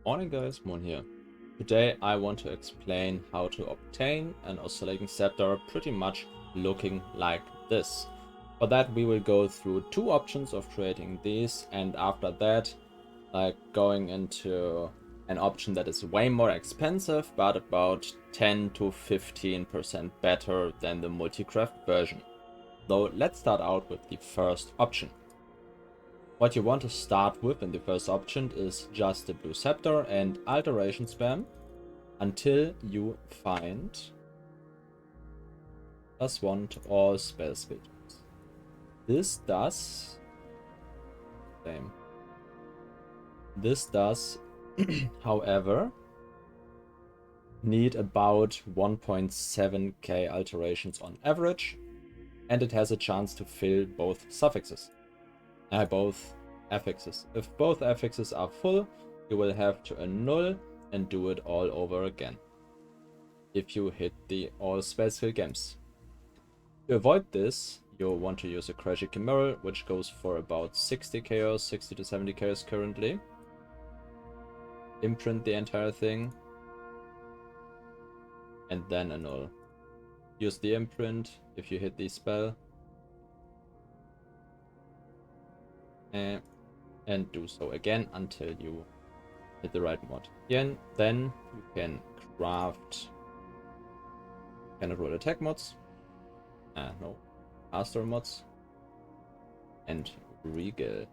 Morning guys, Moorhuhn here. Today I want to explain how to obtain an oscillating scepter pretty much looking like this. For that we will go through two options of creating these, and after that going into an option that is way more expensive but about 10 to 15% better than the multi-craft version. So let's start out with the first option. What you want to start with in the first option is just the blue scepter and alteration spam until you find +1 to all spell skills. This does however need about 1.7k alterations on average, and it has a chance to fill both suffixes. Both affixes. If both affixes are full, you will have to annul and do it all over again if you hit the all spell skill gems. To avoid this, you'll want to use a Crashy Chimeral, which goes for about 60 chaos, 60 to 70 chaos currently. Imprint the entire thing and then annul. Use the imprint if you hit the spell. And do so again until you hit the right mod. Again, then you can craft cannot roll attack mods. No, caster mods. And regal.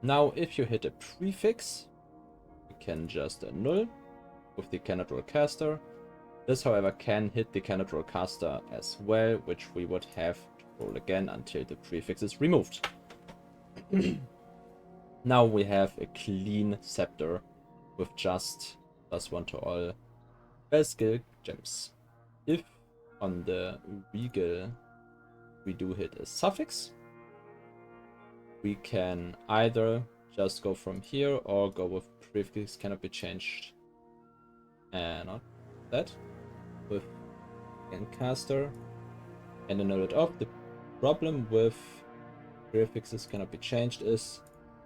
Now, if you hit a prefix, you can just annul with the cannot roll caster. This, however, can hit the cannot roll caster as well, which we would have to roll again until the prefix is removed. Now we have a clean scepter with just +1 to all spell skill gems. If on the regal we do hit a suffix, we can either just go from here or go with prefix cannot be changed. And not that. With caster and annul it off. The problem with prefixes cannot be changed is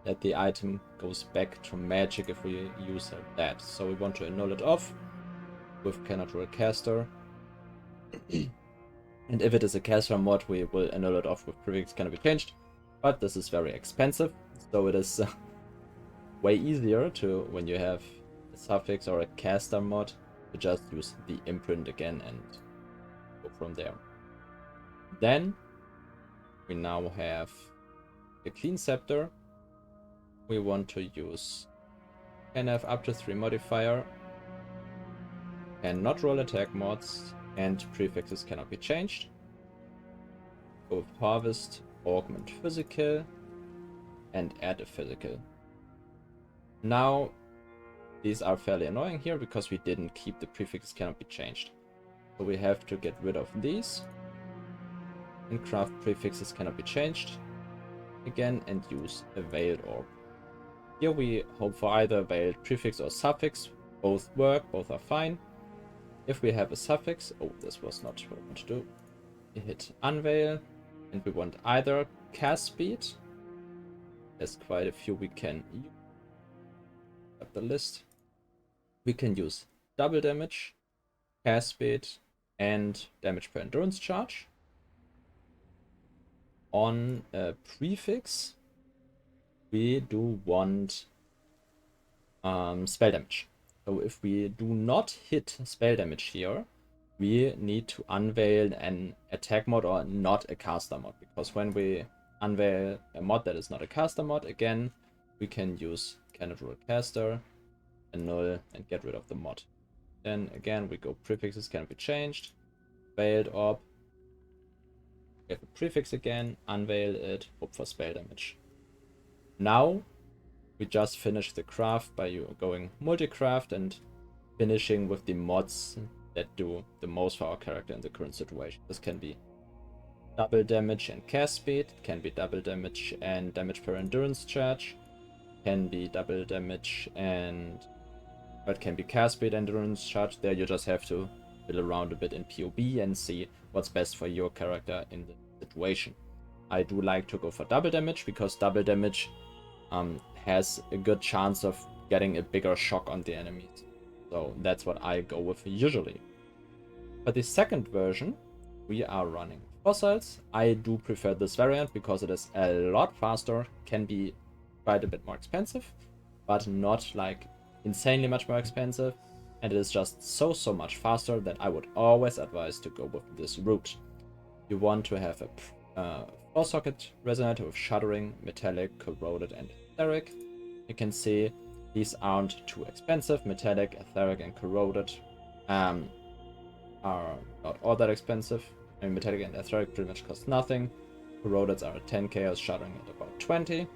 that the item goes back to magic if we use that. So we want to annul it off with cannot roll caster. And if it is a caster mod, we will annul it off with prefix cannot be changed. But this is very expensive, so it is way easier to, when you have a suffix or a caster mod, to just use the imprint again and go from there. Then we now have a clean scepter. We want to use can have up to 3 modifier, cannot roll attack mods, and prefixes cannot be changed. Go with harvest, augment physical, and add a physical. Now these are fairly annoying here because we didn't keep the prefixes cannot be changed. So we have to get rid of these and craft prefixes cannot be changed again and use a veiled orb. Here we hope for either veiled prefix or suffix. Both work, both are fine. If we have a suffix, this was not what I want to do. We hit unveil, and we want either cast speed. There's quite a few we can use. At the list, we can use double damage, cast speed, and damage per endurance charge. On a prefix, we do want spell damage. So if we do not hit spell damage here, we need to unveil an attack mod or not a caster mod, because when we unveil a mod that is not a caster mod, again we can use cannot roll caster, annul, and get rid of the mod. Then again we go prefixes cannot be changed, veiled orb, get the prefix again, unveil it, hope for spell damage. Now we just finish the craft by going multi-craft and finishing with the mods that do the most for our character in the current situation. This can be double damage and cast speed, it can be double damage and damage per endurance charge, can be double damage and it can be cast speed endurance charge. There you just have to fiddle around a bit in POE and see what's best for your character in the situation. I do like to go for double damage because double damage has a good chance of getting a bigger shock on the enemies. So that's what I go with usually. For the second version, we are running fossils. I do prefer this variant because it is a lot faster, can be quite a bit more expensive, but not like insanely much more expensive. And it is just so much faster that I would always advise to go with this route. You want to have a 4-socket resonator with shuddering, metallic, corroded, and etheric. You can see these aren't too expensive. Metallic, etheric, and corroded are not all that expensive. I mean, metallic and etheric pretty much cost nothing. Corroded are at 10 chaos, shuddering at about 20.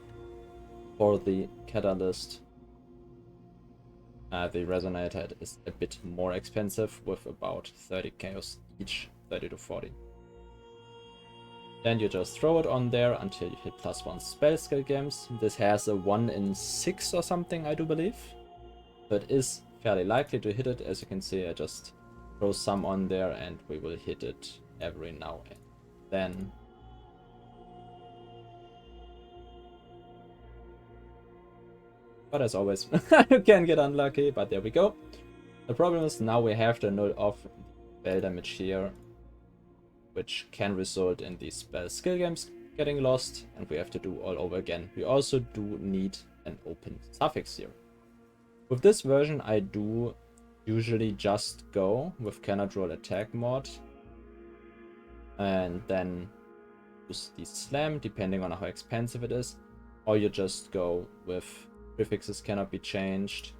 For the catalyst, the resonator is a bit more expensive with about 30 chaos each, 30 to 40. Then you just throw it on there until you hit +1 spell skill games. This has a 1 in 6 or something, I do believe. So it is fairly likely to hit it. As you can see, I just throw some on there and we will hit it every now and then. But as always, you can get unlucky, but there we go. The problem is now we have to null off spell damage here, which can result in these spell skill games getting lost, and we have to do all over again. We also do need an open suffix here. With this version, I do usually just go with cannot roll attack mod, and then use the slam, depending on how expensive it is, or you just go with prefixes cannot be changed,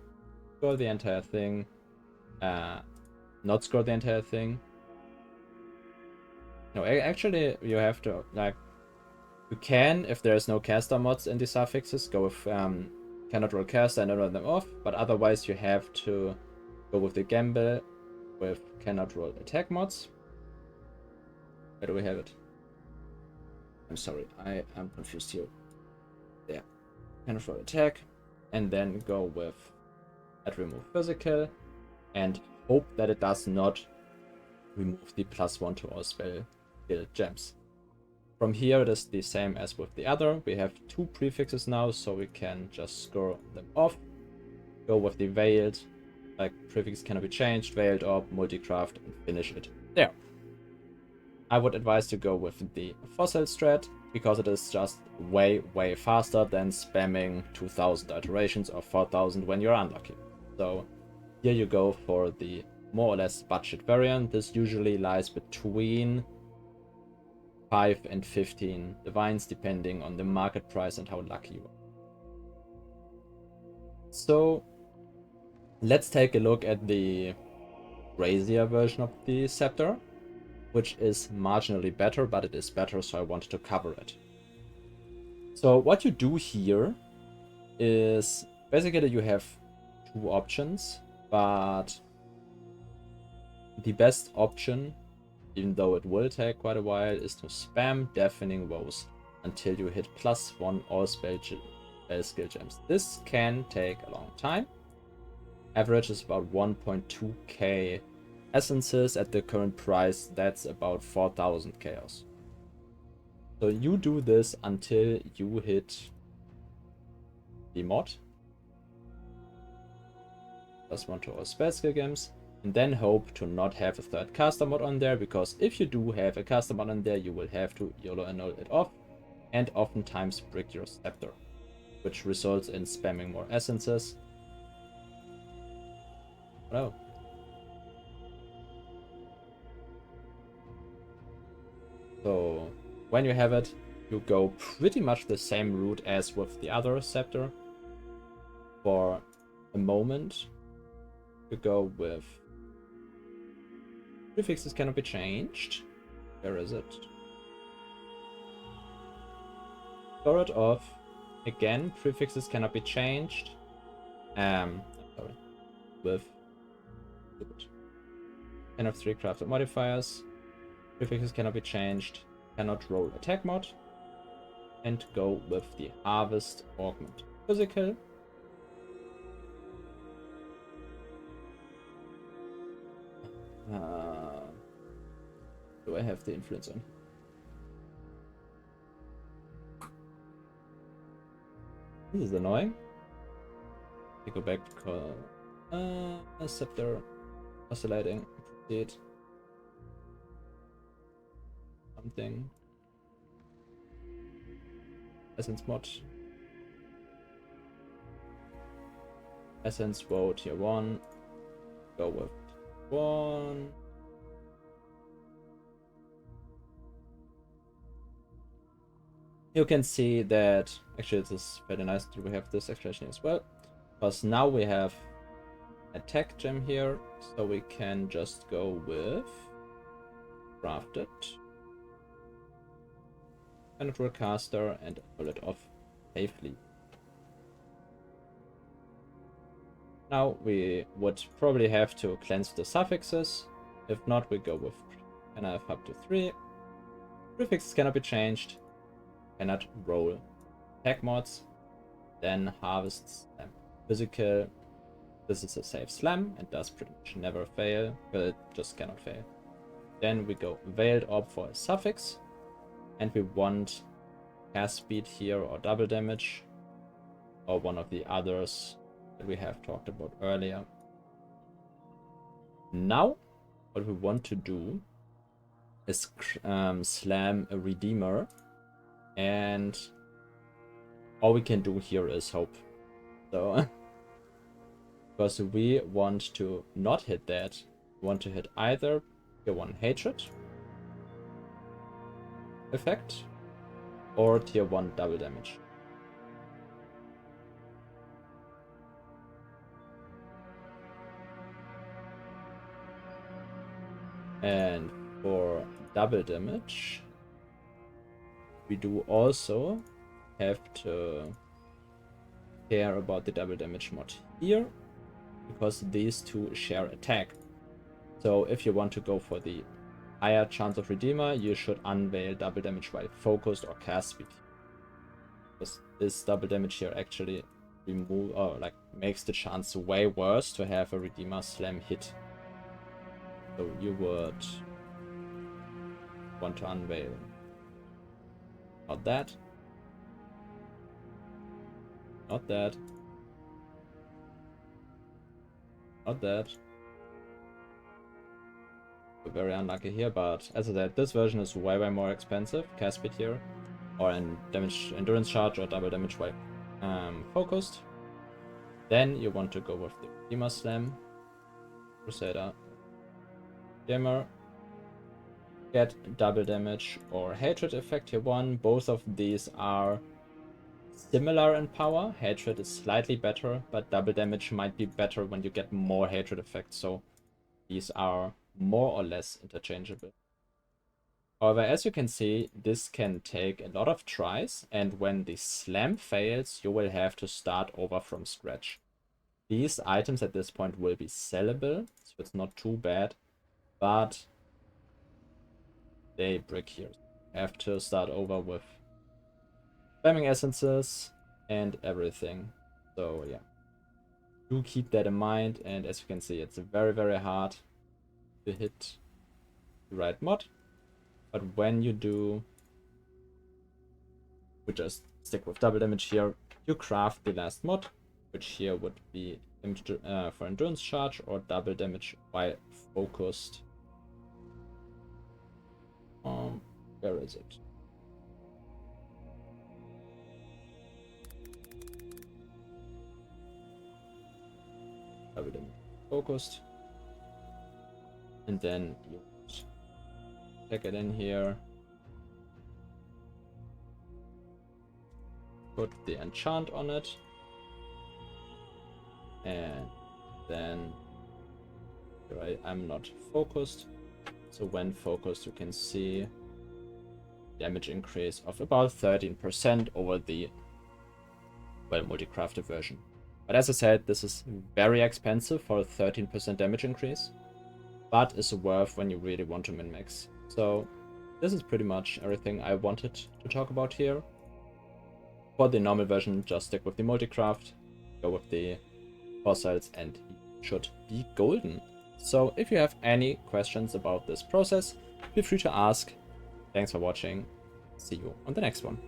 scroll the entire thing, not scroll the entire thing. No, actually, you have to, like, you can, if there's no caster mods in the suffixes, go with cannot roll caster and roll them off, but otherwise you have to go with the gamble with cannot roll attack mods. Where do we have it? I'm sorry, I am confused here. There. Cannot roll attack, and then go with add remove physical, and hope that it does not remove the +1 to all spell skill gems. From here it is the same as with the other. We have 2 prefixes now, so we can just scroll them off. Go with the veiled, like prefix cannot be changed, veiled orb, multicraft, and finish it there. I would advise to go with the fossil strat, because it is just way faster than spamming 2000 alterations or 4000 when you're unlucky. So here you go for the more or less budget variant. This usually lies between 5 and 15 divines, depending on the market price and how lucky you are. So let's take a look at the crazier version of the Sceptre, which is marginally better, but it is better, so I wanted to cover it. So what you do here is basically you have 2 options, but the best option, even though it will take quite a while, is to spam Deafening Woes until you hit +1 all spell skill gems. This can take a long time. Average is about 1.2k essences. At the current price, that's about 4000 chaos. So you do this until you hit the mod, +1 to all spell skill gems, and then hope to not have a third caster mod on there, because if you do have a caster mod on there, you will have to YOLO annul it off, and oftentimes brick your Sceptre, which results in spamming more essences. Oh. So when you have it, you go pretty much the same route as with the other Sceptre. For a moment, you go with prefixes cannot be changed. Where is it? Store it off. Again, prefixes cannot be changed. Sorry. With N of 3 crafted modifiers. Prefixes cannot be changed. Cannot roll attack mod. And go with the harvest augment physical. Do I have the influence on? This is annoying. We go back because Sceptre, Oscillating, proceed. Something. Essence mod. Essence vote tier 1. Go with 1. You can see that actually it is very nice that we have this explanation as well, because now we have a tech gem here, so we can just go with crafted, penetrate caster, and pull it off safely. Now we would probably have to cleanse the suffixes. If not, we go with NF up to 3. Prefixes cannot be changed. Cannot roll tag mods. Then harvests physical. This is a safe slam and does pretty much never fail, but it just cannot fail. Then we go veiled orb for a suffix, and we want cast speed here or double damage, or one of the others that we have talked about earlier. Now, what we want to do is slam a redeemer. And all we can do here is hope. So, because we want to not hit that, we want to hit either tier 1 hatred effect or tier 1 double damage. And for double damage, we do also have to care about the double damage mod here, because these two share attack. So if you want to go for the higher chance of Redeemer, you should unveil double damage while focused or cast speed. Because this double damage here actually remove or like makes the chance way worse to have a Redeemer slam hit. So you would want to unveil. Not that. Not that. Not that. We're very unlucky here, but as I said, this version is way more expensive. Cast speed here, or in damage endurance charge or double damage while focused. Then you want to go with the Redeemer Slam, Crusader, Gamer. Get double damage or hatred effect here 1. Both of these are similar in power. Hatred is slightly better, but double damage might be better when you get more hatred effects, so these are more or less interchangeable. However, as you can see, this can take a lot of tries, and when the slam fails, you will have to start over from scratch. These items at this point will be sellable, so it's not too bad, but they break here. Have to start over with spamming essences and everything. So yeah, do keep that in mind. And as you can see, it's very hard to hit the right mod. But when you do, we just stick with double damage here. You craft the last mod, which here would be for endurance charge or double damage while focused. Where is it? Double damage focused. And then you take it in here. Put the enchant on it. And then I'm not focused. So when focused, you can see damage increase of about 13% over the multi-crafted version. But as I said, this is very expensive for a 13% damage increase, but is worth when you really want to min-max. So this is pretty much everything I wanted to talk about here. For the normal version, just stick with the multi-craft, go with the fossils, and you should be golden. So if you have any questions about this process, feel free to ask. Thanks for watching. See you on the next one.